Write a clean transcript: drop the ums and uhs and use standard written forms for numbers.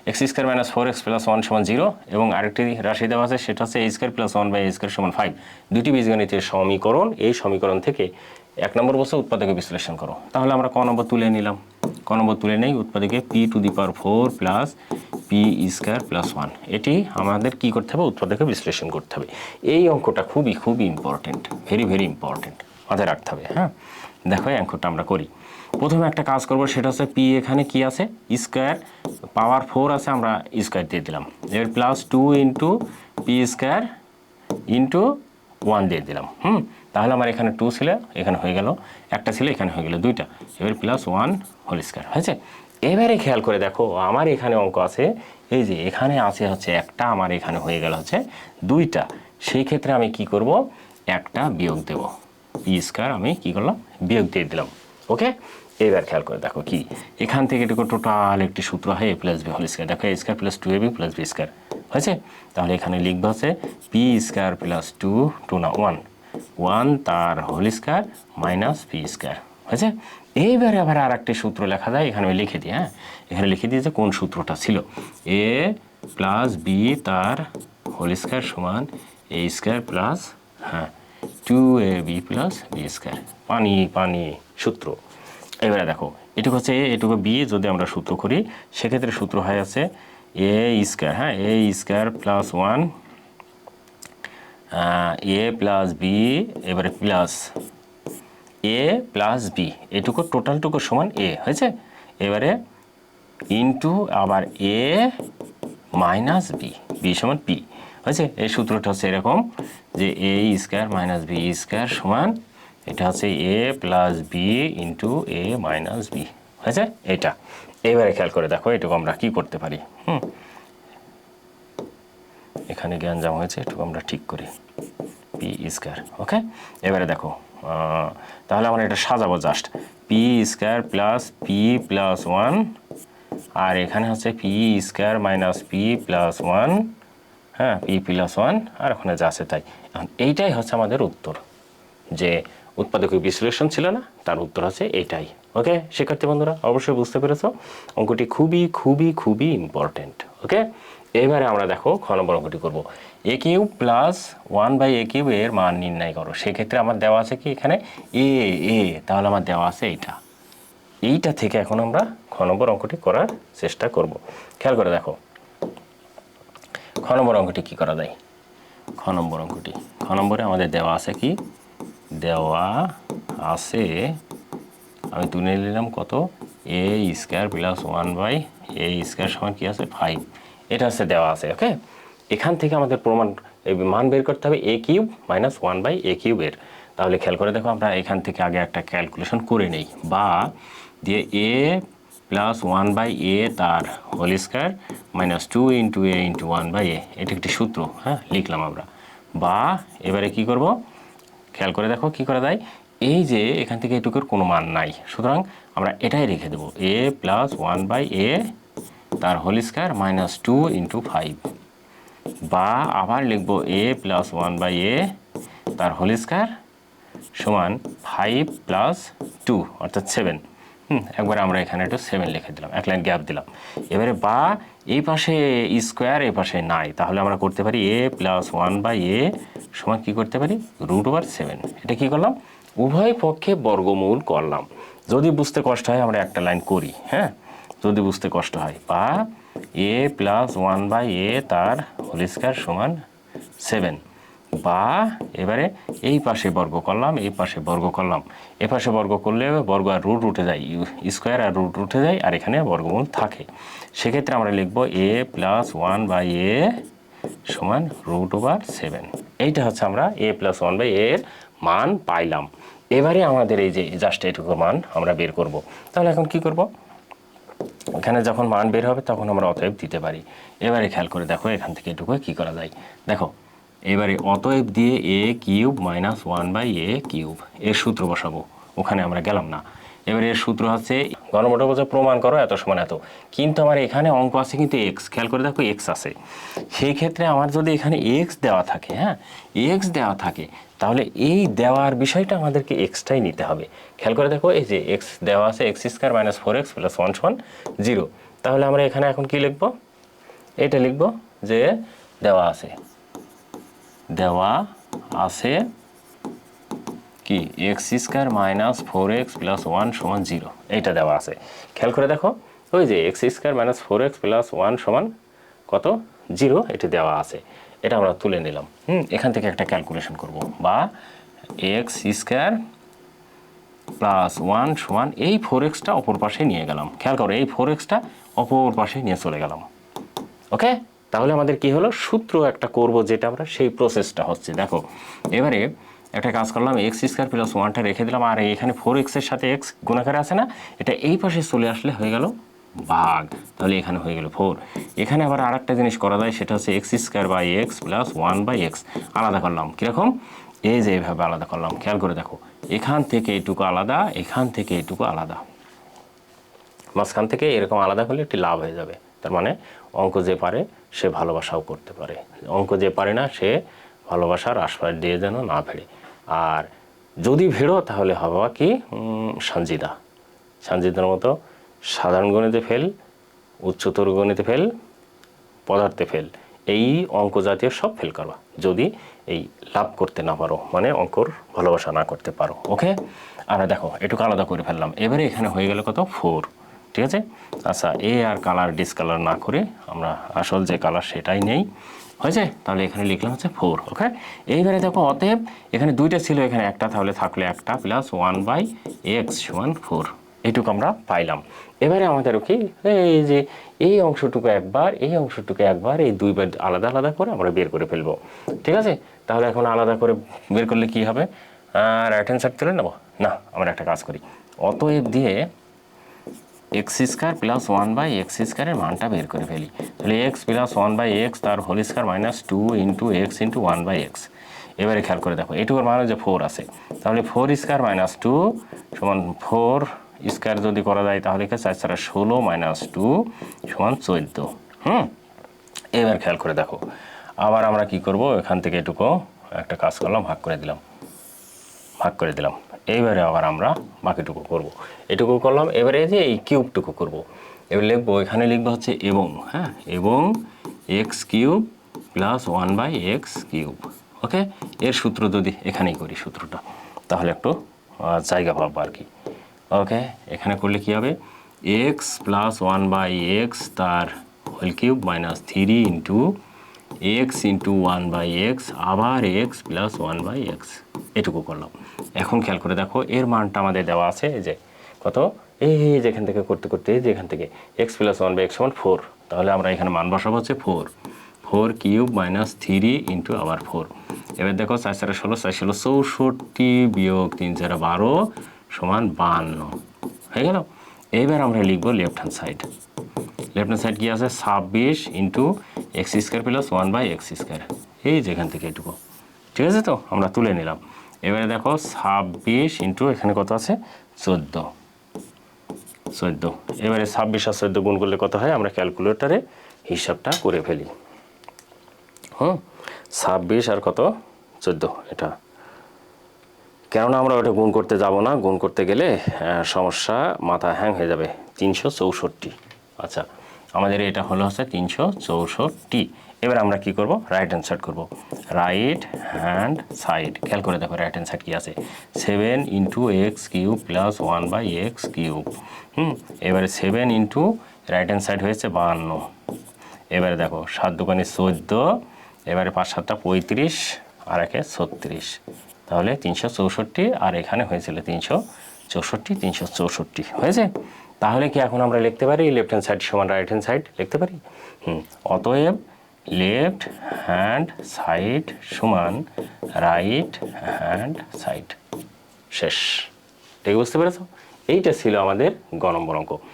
X square minus 4x plus 1 সমান 0 এবং আরেকটি রাশি দেওয়া আছে সেটা হচ্ছে a square plus 1/a square সমান 5। দুটি বীজগণিতের সমীকরণ, এই সমীকরণ থেকে 1 নম্বর বলছে উৎপাদকে বিশ্লেষণ করো। তাহলে আমরা ক নম্বর তুলে নিলাম, ক নম্বর তুলে নেই উৎপাদকে p⁴ plus p square plus 1। এটি আমাদের কি করতে হবে, উৎপাদকে বিশ্লেষণ করতে হবে। এই অঙ্কটা খুবই খুবই ইম্পর্টেন্ট, ভেরি ভেরি ইম্পর্টেন্ট, মাথায় রাখতে হবে। হ্যাঁ, দেখো এই অঙ্কটা আমরা করি। প্রথমে একটা কাজ করব, সেটা হচ্ছে পি এখানে কি আছে, স্কোয়ার পাওয়ার 4 আছে, আমরা স্কোয়ার দিয়ে দিলাম। এবার plus 2 into P square into 1 দিয়ে দিলাম। তাহলে আমার এখানে 2 ছিল, এখানে হয়ে গেল একটা, ছিল এখানে হয়ে গেল দুইটা। এবার প্লাস 1 হোল স্কোয়ার হয়েছে। এবারে খেয়াল করে দেখো, আমার এখানে অঙ্ক আছে, এই যে এখানে আছে হচ্ছে একটা, আমার এখানে হয়ে গেল হচ্ছে দুইটা। সেই ক্ষেত্রে আমি কি করব, একটা বিয়োগ দেব, পি স্কোয়ার আমি কি করলাম, বিয়োগ দিয়ে দিলাম। ওকে, এবার খেয়াল করে দেখো কি, এখান থেকে এটুকু টোটাল একটি সূত্র হয় a plus B whole square. দেখো a square plus 2ab plus B square হয়েছে। তাহলে এখানে লিখবো হচ্ছে পি স্কোয়ার প্লাস 2 না 1 তার whole square minus P square হয়েছে। এইবারে আবার আর একটি সূত্র লেখা যায়, এখানে আমি লিখে দিই। হ্যাঁ, এখানে লিখে দিই যে কোন সূত্রটা ছিল, a প্লাস বি তার হোল স্কোয়ার সমান a square plus 2ab plus B square. পানি পানি সূত্র। এবারে দেখো, এটুকু হচ্ছে এ, এটুকু বি, যদি আমরা সূত্র করি সেক্ষেত্রে সূত্র হয় আছে এ স্কোয়ার, হ্যাঁ এ স্কোয়ার প্লাস 1 এ প্লাস বি, এবারে প্লাস এ প্লাস বি, এটুকু টোটালটুকু সমান এ হয়েছে। এবারে ইন্টু আবার এ মাইনাস বি, বি সমান পি হয়েছে। এই সূত্রটা হচ্ছে এরকম যে এ স্কোয়ার মাইনাস বি স্কোয়ার সমান, এটা হচ্ছে এ প্লাস বি ইন্টু এ মাইনাস বি হয়েছে এটা। এবারে খেয়াল করে দেখো, এটুকু আমরা কি করতে পারি, এখানে জ্ঞান জাম হয়েছে, এটুকু আমরা ঠিক করি, পি স্কোয়ার। ওকে, এবারে দেখো, তাহলে আমরা এটা সাজাবো just, P square plus P plus 1, আর এখানে হচ্ছে P square minus P plus 1, হ্যাঁ পি প্লাস 1, আর ওখানে যা আছে তাই। এখন এইটাই হচ্ছে আমাদের উত্তর, যে উৎপাদক বিশ্লেষণ ছিল না, তার উত্তর হচ্ছে এইটাই। ওকে শিক্ষার্থী বন্ধুরা, অবশ্যই বুঝতে পেরেছো, অঙ্কটি খুবই খুবই খুবই ইম্পর্টেন্ট। ওকে, এবারে আমরা দেখো খ নম্বর অঙ্কটি করবো, এ কিউব প্লাস 1/a কিউব এর মান নির্ণয় করো। সেক্ষেত্রে আমার দেওয়া আছে কি এখানে এ এ, তাহলে আমার দেওয়া আছে এইটা থেকে এখন আমরা খ নম্বর অঙ্কটি করার চেষ্টা করব। খেয়াল করে দেখো, খ নম্বর অঙ্কটি কি করা যায়। খ নম্বরে আমাদের দেওয়া আছে কি, দেওয়া আছে, আমি তুলে নিলাম কত, এ স্কোয়ার প্লাস 1/a স্কোয়ার সমান কি আছে 5, এটা হচ্ছে দেওয়া আছে। ওকে, এখান থেকে আমাদের প্রমাণ মান বের করতে হবে a কিউব মাইনাস 1/a কিউবের। তাহলে খেয়াল করে দেখো, আমরা এখান থেকে আগে একটা ক্যালকুলেশন করে নেই, বা দিয়ে a প্লাস 1/a তার whole square minus 2 into a into 1/a, এটা একটি সূত্র। হ্যাঁ, লিখলাম আমরা। বা এবারে কি করব, খেয়াল করে দেখো কি করা যায়, এই যে এখান থেকে এটুকুর কোনো মান নাই, সুতরাং আমরা এটাই রেখে দেবো, a প্লাস 1/a তার হোল স্কোয়ার মাইনাস 2 ইন্টু 5, বা আবার লিখবো a প্লাস 1/a তার হোল স্কোয়ার সমান 5 প্লাস 2 অর্থাৎ 7। একবার আমরা এখানে একটু 7 লিখে দিলাম, এক লাইন গ্যাপ দিলাম। এবারে বা এই পাশে স্কোয়ার, এই পাশে নাই, তাহলে আমরা করতে পারি a প্লাস 1/a সমান কি করতে পারি, √7। এটা কি করলাম, উভয় পক্ষে বর্গমূল করলাম। যদি বুঝতে কষ্ট হয় আমরা একটা লাইন করি, হ্যাঁ যদি বুঝতে কষ্ট হয়, বা a প্লাস 1/a তার হোল স্কোয়ার সমান 7, বা এবারে এই পাশে বর্গ করলাম, এই পাশে বর্গ করলাম, এ পাশে বর্গ করলে বর্গ আর রুট উঠে যায়, স্কোয়ার আর রুট উঠে যায়, আর এখানে বর্গমূল থাকে। সেক্ষেত্রে আমরা লিখবো a প্লাস 1/a সমান √7। এইটা হচ্ছে আমরা a প্লাস 1/a এর মান পাইলাম। এবারে আমাদের এই যে জাস্ট এটুকু মান আমরা বের করব। তাহলে এখন কি করব, এখানে যখন মান বের হবে তখন আমরা অতএব দিতে পারি। এবারে খেয়াল করে দেখো, এখান থেকে এটুকু কি করা যায়, দেখো এবারে অতএব দিয়ে a cube minus 1/a cube এর সূত্র বসাবো, ওখানে আমরা গেলাম না। এবারে এর সূত্র হচ্ছে ঘনমূলক বোঝা প্রমাণ করো এত সমান এত, কিন্তু আমার এখানে অঙ্ক আছে কিন্তু x, খেয়াল করে দেখো x আছে। সেই ক্ষেত্রে আমার যদি এখানে x দেওয়া থাকে, হ্যাঁ x দেওয়া থাকে, তাহলে এই দেওয়ার বিষয়টা আমাদেরকে এক্সটাই নিতে হবে। খেয়াল করে দেখো, এই যে x দেওয়া আছে x² মাইনাস 4x প্লাস 1 সমান 0, তাহলে আমরা এখানে এখন কি লিখবো, এটা লিখব যে দেওয়া আছে কি x square minus 4x plus 1 সমান 0, এইটা দেওয়া আছে। খেয়াল করে দেখো, ওই যে x square minus 4x plus 1 সমান কত 0, এটি দেওয়া আছে। এটা আমরা তুলে নিলাম। এখান থেকে একটা ক্যালকুলেশন করব, বা এক্স স্কোয়ার প্লাস 1 সমান এই 4xটা অপর পাশে নিয়ে গেলাম। খেয়াল করো, এই 4xটা অপর পাশে নিয়ে চলে গেলাম। ওকে, তাহলে আমাদের কি হলো, সূত্র একটা করব, যেটা আমরা সেই প্রসেসটা হচ্ছে। দেখো এবারে একটা কাজ করলাম, এক্স স্কোয়ার প্লাস 1টা রেখে দিলাম, আর এখানে 4x এর সাথে এক্স গুণাকারে আছে না, এটা এই পাশে চলে আসলে হয়ে গেল ভাগ, তাহলে এখানে হয়ে গেল 4। এখানে আবার আর একটা জিনিস করা যায়, সেটা হচ্ছে X square by X plus 1/x আলাদা করলাম। কীরকম, এই যে এইভাবে আলাদা করলাম। খেয়াল করে দেখো, এখান থেকে এইটুকু আলাদা, এখান থেকে এইটুকু আলাদা, মাঝখান থেকে এরকম আলাদা করলে একটি লাভ হয়ে যাবে। তার মানে অঙ্ক যে পারে সে ভালোবাসাও করতে পারে, অঙ্ক যে পারে না সে ভালোবাসার আশ্বাস দিয়ে যেন না ভেড়ে। আর যদি ভেড়ো তাহলে হবে কি, সানজিদার মতো সাধারণ গণিতে ফেল, উচ্চতর গণিতে ফেল, পদার্থে ফেল, এই অঙ্ক জাতীয় সব ফেল করবা যদি এই লাভ করতে না পারো, মানে অঙ্কর ভালোবাসা না করতে পারো। ওকে, আর দেখো এটুকু আলাদা করে ফেললাম। এবারে এখানে হয়ে গেল কত 4, ঠিক আছে। আচ্ছা, এ আর কালার ডিসকালার না করে আমরা আসল যে কালার সেটাই নেই, হয়েছে। তাহলে এখানে লিখলাম হচ্ছে 4। ওকে, এইবারে দেখো অতএব এখানে দুইটা ছিল, এখানে একটা, তাহলে থাকলে একটা প্লাস 1/x সমান 4, এইটুকু আমরা পাইলাম। এবারে আমাদের কি, এই যে এই অংশটুকু একবার, এই অংশটুকু একবার, এই দুইবার আলাদা আলাদা করে আমরা বের করে ফেলবো, ঠিক আছে। তাহলে এখন আলাদা করে বের করলে কি হবে, রাইট হ্যান্ড সাইড তুলে নেবো না, আমরা একটা কাজ করি, অতএব দিয়ে এক্স স্কোয়ার প্লাস 1/x স্কোয়ারের মানটা বের করে ফেলি। তাহলে এক্স প্লাস 1/x তার whole square minus 2 into X into 1/x। এবারে খেয়াল করে দেখো, এইটুকুর মানে যে 4 আছে, তাহলে 4 স্কোয়ার মাইনাস 2 সমান 4 স্কোয়ার যদি করা যায় তাহলে কি 4 4 16 মাইনাস 2 সমান 14। এবার খেয়াল করে দেখো, আবার আমরা কি করব, এখান থেকে এটুকু একটা কাজ করলাম, ভাগ করে দিলাম। এইবারে আবার আমরা বাকিটুকু করব, এটুকু করলাম। এবারে যে এই কিউবটুকু করব, এবার লিখবো, এখানে লিখবো হচ্ছে এবং, এবং X cube plus 1/x cube. Okay, এর সূত্র যদি এখানেই করি সূত্রটা, তাহলে একটু জায়গা পাবো আর কি। ওকে, এখানে করলে কি হবে, এক্স প্লাস 1/x তার whole cube minus 3 into X into 1/x আবার এক্স প্লাস 1/x, এটুকু করলাম। এখন খেয়াল করে দেখো, এর মানটা আমাদের দেওয়া আছে, এই যে কত, এই যেখান থেকে করতে করতে যেখান থেকে এক্স প্লাস 1/x সমান 4, তাহলে আমরা এখানে মান বসাবো হচ্ছে 4 কিউব মাইনাস 3 ইন্টু আবার 4। এবার দেখো 4 4 16, 4 16 64 বিয়োগ 3 4 12 সমান 52 হয়ে গেল। এবার আমরা লিখবো লেফট হ্যান্ড সাইড কি আছে, 26 into x square plus 1/x square, এই যেখান থেকে এটুকু, ঠিক আছে। তো আমরা তুলে নিলাম। এবারে দেখো 26 ইন্টু এখানে কত আছে 14, এবারে 26 আর 14 গুণ করলে কত হয়, আমরা ক্যালকুলেটরে হিসাবটা করে ফেলি। 26 আর কত 14, এটা কেননা আমরা ওটা গুণ করতে যাব না, গুণ করতে গেলে সমস্যা, মাথা হ্যাং হয়ে যাবে। 364। আচ্ছা, আমাদের এটা হলো হচ্ছে 364। এবার আমরা কি করব, রাইট হ্যান্ড সাইড করব। রাইট হ্যান্ড সাইড, খেয়াল করে দেখো রাইট হ্যান্ড সাইড কি আছে, 7 into x cube plus 1/x cube. এবারে 7 ইন্টু রাইট হ্যান্ড সাইড হয়েছে 52। এবারে দেখো 7 দুগুণে 14, এবারে 5 7 35 আর 1 36, তাহলে 364, আর এখানে হয়েছিল 364 হয়েছে। তাহলে কি এখন আমরা লিখতে পারি লেফট হ্যান্ড সাইড সমান রাইট হ্যান্ড সাইড লিখতে পারি। অতএব লেফট হ্যান্ড সাইড সমান রাইট হ্যান্ড সাইড, শেষ। ঠিক বুঝতে পেরেছ? এইটা ছিল আমাদের গ নম্বর অঙ্ক।